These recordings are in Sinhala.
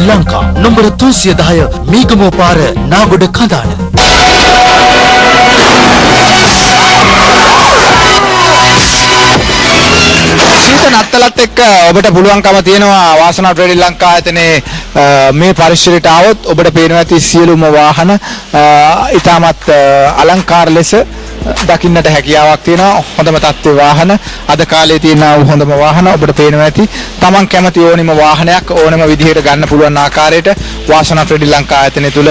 ලංකා නම්බර 310 මීගමුව පාර නාගොඩ කඳාන. සීත නත්තලත් එක්ක ඔබට පුළුවන්කම තියෙනවා වාසනාව ට්‍රේඩින් ලංකා ආයතනයේ මේ පරිශ්‍රයට આવොත් ඔබට පේනවා ඇති සියලුම වාහන ඉතාමත් අලංකාර ලෙස දකින්නට හැකියාවක් තියෙනවා. හොඳම තත්ත්වයේ වාහන අද කාලේ තියෙන හොඳම වාහන ඔබට පේනවා ඇති. Taman කැමති ඕනෙම වාහනයක් ඕනෙම විදිහට ගන්න පුළුවන් ආකාරයට වාසනාව ට්‍රේඩින් ලංකා ආයතනය තුල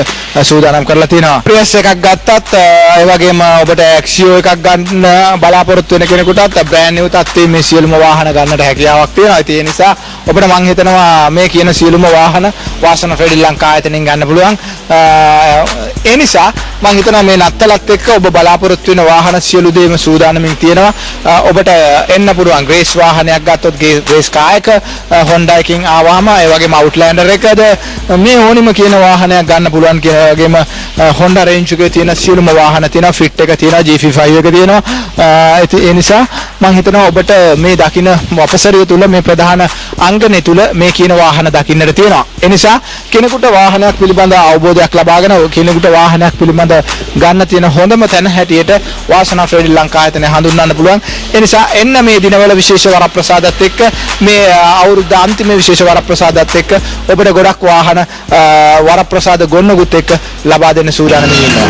සූදානම් කරලා තියෙනවා. Prius එකක් ගත්තත් ඒ වගේම ඔබට Axio එකක් ගන්න බලාපොරොත්තු වෙන කෙනෙකුටත් brand new තත්ත්වයේ මේ සියලුම වාහන ගන්නට හැකියාවක් තියෙනවා. ඒ නිසා ඔබට මම හිතනවා මේ කියන සියලුම වාහන වාසනාව ට්‍රේඩින් ලංකා ආයතනයෙන් ගන්න පුළුවන්. ඒ නිසා මම හිතනවා මේ නත්තලත් එක්ක ඔබ බලාපොරොත්තු වෙන වාහන සියලු දේම සූදානමින් තියෙනවා. ඔබට එන්න පුළුවන් ග්‍රේස් වාහනයක් ගත්තොත් ග්‍රේස් කායක Honda එකකින් ආවම ඒ වගේම Outlander එකද මේ ඕනිම කියන වාහනයක් ගන්න පුළුවන්. ඒ වගේම Honda range එකේ තියෙන සියලුම වාහන තියෙනවා. Fit එක තියෙනවා, GP5 එක තියෙනවා. ඒ නිසා මම හිතනවා ඔබට මේ දකින්න අපසරිය තුල මේ ප්‍රධාන අංගනේ තුල මේ කියන වාහන දකින්නට තියෙනවා. ඒ නිසා කෙනෙකුට වාහනයක් පිළිබඳ අවබෝධයක් ලබාගෙන කෙනෙකුට වාහනයක් පිළිබඳ ගන්න තියෙන හොඳම තැන හැටියට වාසනාව ට්‍රේඩින් ලංකා ආයතනය හඳුන්වන්න පුළුවන්. ඒ නිසා එන්න මේ දිනවල විශේෂ වරප්‍රසාදත් එක්ක මේ අවුරුද්ද අන්තිම විශේෂ වරප්‍රසාදත් එක්ක ඔබට ගොඩක් වාහන වරප්‍රසාද ගොන්නකුත් එක්ක ලබා දෙන්න සූදානම් වෙනවා.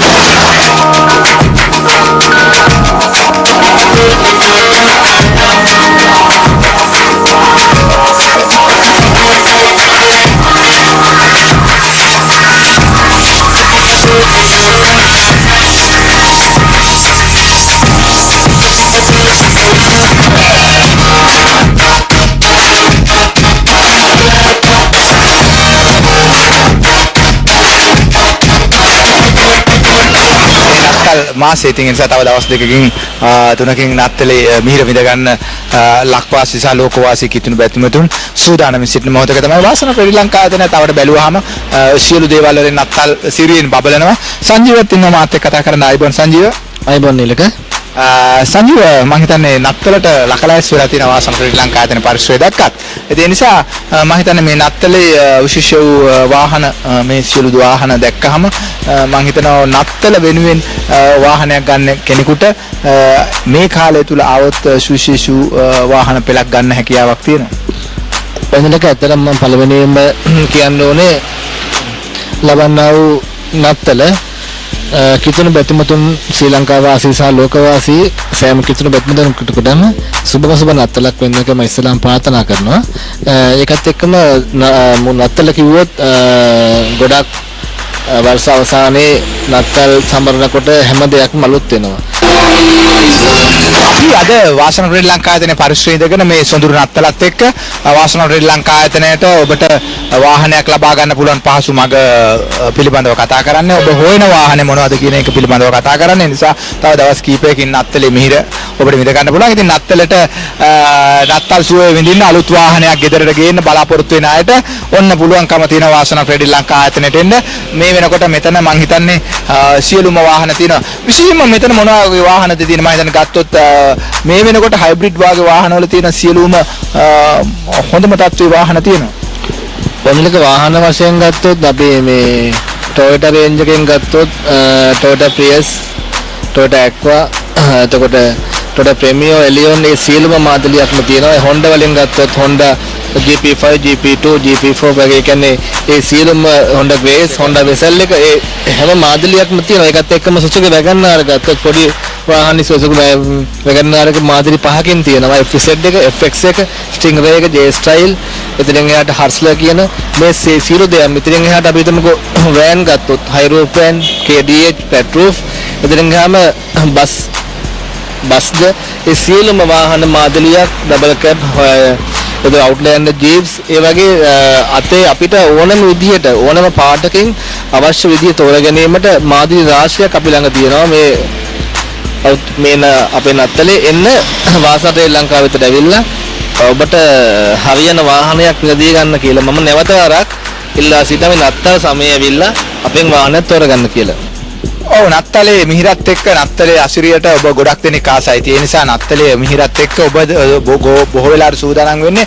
මාසෙ ඉතින් ඒ නිසා තව දවස් දෙකකින් තුනකින් නත්තලේ මිහිර විඳ ගන්න ලක්වාසී සහ ලෝකවාසී කිතුණු බැතිමතුන් සූදානම් සිටින මොහොතක තමයි වාසනාව ට්‍රේඩින් ලංකා ආයතනය තවට බැලුවාම සියලු දේවල් වලින් නත්තල් සිරියෙන් බබලනවා. සංජීවත් ඉන්නවා මාත් එක්ක කතා කරන්න. ආයිබෝන් සංජීව. ආයිබෝන් නිලක. සංජීව මම හිතන්නේ නත්තලට ලකලැස් වෙලා තියෙන වාසනාව ට්‍රේඩින් ලංකා ආයතන පරිශ්‍රය දැක්කත්. ඒ නිසා මම හිතන්නේ මේ නත්තලේ විශේෂ වූ වාහන මේ සියලු වාහන දැක්කහම මම හිතනවා නත්තල වෙනුවෙන් වාහනයක් ගන්න කෙනෙකුට මේ කාලය තුල આવොත් සුවිශේෂ වාහන පෙළක් ගන්න හැකියාවක් තියෙනවා. එන්නක ඇත්තටම මම පළවෙනියෙන්ම කියන්න ඕනේ ලබන්නා වූ නත්තල කිතුණු බැතිමතුන් ශ්‍රී ලංකා වාසී සහ ලෝක වාසී සෑම කිතුණු බැතිමතුන්කටම සුබම සුබ නත්තලක් වෙන්න එක මම ඉස්සලාම් ප්‍රාර්ථනා කරනවා. ඒකත් එක්කම නත්තල කිව්වොත් ගොඩක් වර්ෂ අවසානයේ නත්තල් සමරනකොට හැම දෙයක්ම අලුත් වෙනවා. අපි අද වාසනාව ට්‍රේඩින් ලංකා ආයතනයේ පරිශ්‍රයේ ඉඳගෙන මේ සොඳුරු නත්තලත් එක්ක වාසනාව ට්‍රේඩින් ලංකා ආයතනයට ඔබට වාහනයක් ලබා ගන්න පුළුවන් පහසු මඟ පිළිබඳව කතා කරන්නේ. ඔබ හොයන වාහනේ මොනවද කියන එක පිළිබඳව කතා කරන්නේ. නිසා තව දවස් කිහිපයකින් නත්තලේ මිහිර ඔබට විඳ ගන්න පුළුවන්. ඉතින් නත්තලට නත්තල් සුවේ විඳින්න අලුත් වාහනයක් ගෙදරට ගේන්න බලාපොරොත්තු වෙන අයට ඔන්න පුළුවන්කම තියෙන වාසනාව ට්‍රේඩින් ලංකා ආයතනයට එන්න. මේ වෙනකොට මෙතන මම හිතන්නේ සියලුම වාහන තියෙනවා. විශේෂයෙන්ම මෙතන මොනවා වගේ වාහනද තියෙන්නේ මම හිතන්නේ ගත්තොත් මේ වෙනකොට හයිබ්‍රිඩ් වාගේ වාහනවල තියෙන සියලුම හොඳම තත්ත්වයේ වාහන තියෙනවා. පොඩිලක වාහන වශයෙන් ගත්තොත් අපි මේ Toyota range එකෙන් ගත්තොත් Toyota Prius, Toyota Aqua, එතකොට Toyota Premio, Elion මේ සියලුම මාඩලියක්ම තියෙනවා. Honda වලින් ගත්තොත් Honda GP5, GP2, GP4 වගේ කියන්නේ ඒ සියලුම Honda Grace, Honda Vezel එක ඒ හැම මාඩලියක්ම තියෙනවා. ඒකත් එක්කම Suzuki Wagon-R ගත්තොත් පොඩි වාහන Suzuki Wagon-R එක මාඩලි 5කින් තියෙනවා. FZ එක, FX එක, Stingray එක, J-Style, ඉතින් එහාට Hustler කියන මේ සියලු දේවල්. ඉතින් එහාට අපි හිතමුකෝ van ගත්තොත් high roof van, KDH, flat roof, ඉතින් ගාම බස්ද ඒ සියලුම වාහන මාඩලියක් double cab ඒක Outlander Jeeps ඒ වගේ අතේ අපිට ඕනම විදිහට ඕනම පාටකින් අවශ්‍ය විදිහ තෝරා ගැනීමට මාදිලි රාශියක් අපි ළඟ තියෙනවා. මේ අපේ නත්තලේ එන්න වාසනාව ශ්‍රී ලංකාව වෙතට ඇවිල්ලා ඔබට හරියන වාහනයක් දී ගන්න කියලා මම නැවත වරක් ඉල්ලා සිටිනවා. නත්තල් සමයේ ඇවිල්ලා අපෙන් වාහනයක් තෝරගන්න කියලා. ඔව් නත්තලේ මිහිරත් එක්ක නත්තලේ අසිරියට ඔබ ගොඩක් දෙනෙක් ආසයි. ඒ නිසා නත්තලේ මිහිරත් එක්ක ඔබ බොහෝ වෙලාවට සූදානම් වෙන්නේ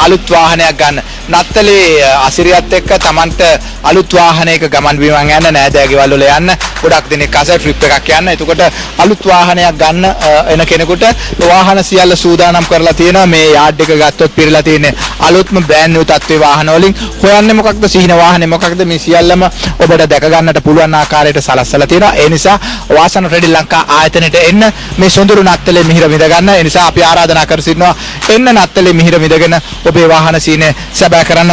අලුත් වාහනයක් ගන්න. නත්තලේ අසිරියත් එක්ක Tamanට අලුත් වාහනයක ගමන් බිමන් යන්න නෑදෑ ගෙවල් වල යන්න ගොඩක් දෙනෙක් ආසයි ට්‍රිප් එකක් යන්න. එතකොට අලුත් වාහනයක් ගන්න එන කෙනෙකුට වාහන සියල්ල සූදානම් කරලා තියෙනවා. මේ යාඩ් එක ගත්තොත් පිරලා තියෙන අලුත්ම බ්‍රෑන්ඩ් නිව් තත්ත්වයේ වාහන වලින් හොයන්නේ මොකක්ද සිහින වාහනේ මොකක්ද මේ සියල්ලම ඔබට දැක ගන්නට පුළුවන් ආකාරයට සලස්සලා තියෙනවා. ඒ නිසා වාසන ට්‍රේඩින් ලංකා ආයතනයට එන්න මේ සොඳුරු නත්තලේ මිහිර විඳ ගන්න. ඒ නිසා අපි ආරාධනා කර සිටිනවා එන්න නත්තලේ මිහිර විඳගෙන ඔබේ වාහන සීනේ සැබෑ කරන්න.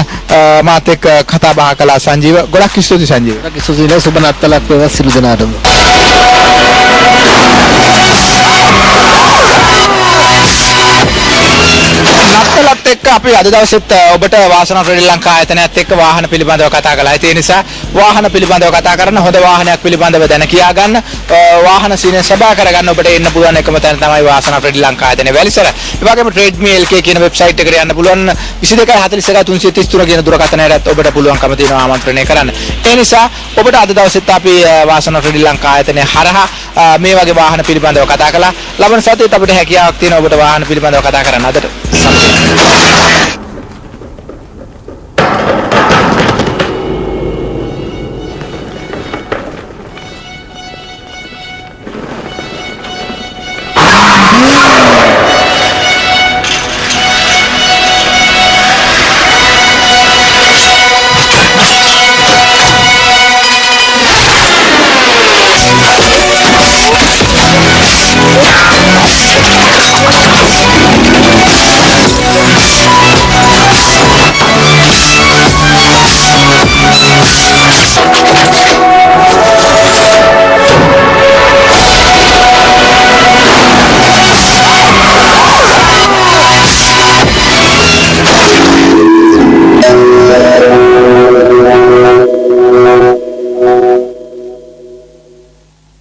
මාත් එක්ක කතා බහ කළා සංජීව. ගොඩක් ස්තුතියි සංජීව. ගොඩක් ස්තුතියි. සුබ නත්තලක් වේවා සිළු දෙනාටම. නත්තලත් එක්ක අපි අද දවසෙත් ඔබට වාසනා ට්‍රේඩින් ලංකා ආයතනයත් එක්ක වාහන පිළිබඳව කතා කළා. ඒ නිසා වාහන පිළිබඳව කතා කරන හොඳ වාහනයක් පිළිබඳව දැන කියා ගන්න වාහන සීනේ සබා කරගන්න ඔබට එන්න පුළුවන් එකම තැන තමයි වාසනා ට්‍රේඩින් ලංකා ආයතනය වැලිසර. ඒ වගේම TradeMe LK කියන වෙබ්සයිට් එකට යන්න පුළුවන් 22 41 333 කියන දුරකථනයටත් ඔබට පුළුවන්කම තියෙනවා ආමන්ත්‍රණය කරන්න. ඒ නිසා ඔබට අද දවසෙත් අපි වාසනා ට්‍රේඩින් ලංකා ආයතනය හරහා මේ වගේ වාහන පිළිබඳව කතා කළා. ලබන සතියේත් අපිට හැකියාවක් තියෙනවා ඔබට වාහන පිළිබඳව කතා කරන්න. අදට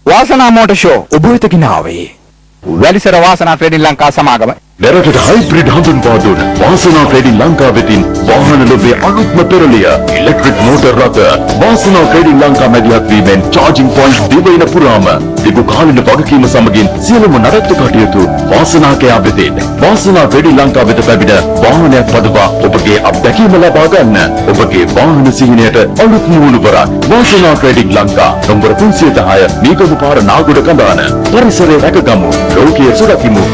වාසනා මෝටර් ෂෝ ඔබ වෙත ගෙනාවේ වැලිසර වාසනා ට්‍රේඩින් ලංකා සමාගම. මෙරටට හයිබ්‍රිඩ් හඳුන්වා දුන් වාසනා ට්‍රේඩින් ලංකා වෙතින් වාහන ලොබේ අලුත්ම පෙරළිය ඉලෙක්ට්‍රික් මෝටර් රථ වාසනා ට්‍රේඩින් ලංකා මැදිහත් වීමෙන් චාර්ජින් පොයින්ට් දිවයින පුරාම දිගු කාලින වගකීම සමගින් සියලුම නඩත්තු කටයුතු වාසනාකයා වෙතින් වාසනා ට්‍රේඩින් ලංකා වෙත පැමිණ වාහනයක් පදවා ඔබගේ අත්දැකීම ලබා ගන්න. ඔබගේ වාහන සිහිනයට අලුත් මුහුණුවරක් වාසනා ට්‍රේඩින් ලංකා නම්බර 310 මීගමු පාර නාගොඩ කඳාන. පරිසරය රැකගමු, ලෝකයේ සුරකිමු.